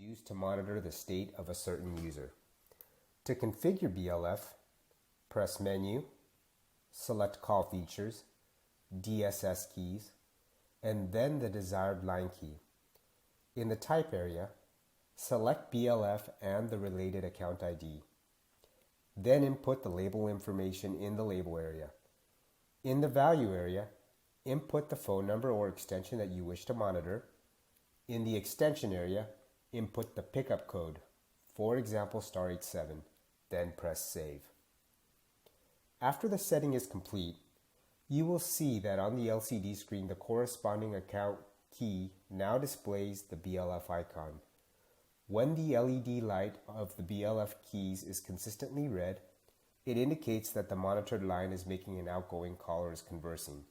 used to monitor the state of a certain user. To configure BLF, press Menu, select Call Features, DSS keys, and then the desired line key. In the Type area, select BLF and the related account ID. Then input the label information in the label area. In the Value area, input the phone number or extension that you wish to monitor. In the Extension area, input the pickup code, for example *87, then press Save. After the setting is complete, you will see that on the LCD screen the corresponding account key now displays the BLF icon. When the LED light of the BLF keys is consistently red, it indicates that the monitored line is making an outgoing call or is conversing.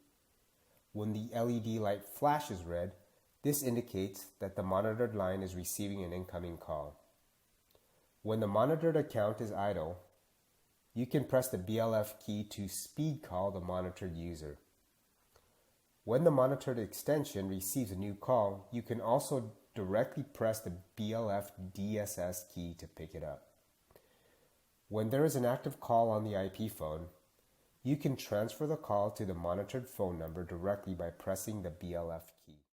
When the LED light flashes red, this indicates that the monitored line is receiving an incoming call. When the monitored account is idle, you can press the BLF key to speed call the monitored user. When the monitored extension receives a new call, you can also directly press the BLF DSS key to pick it up. When there is an active call on the IP phone, you can transfer the call to the monitored phone number directly by pressing the BLF key.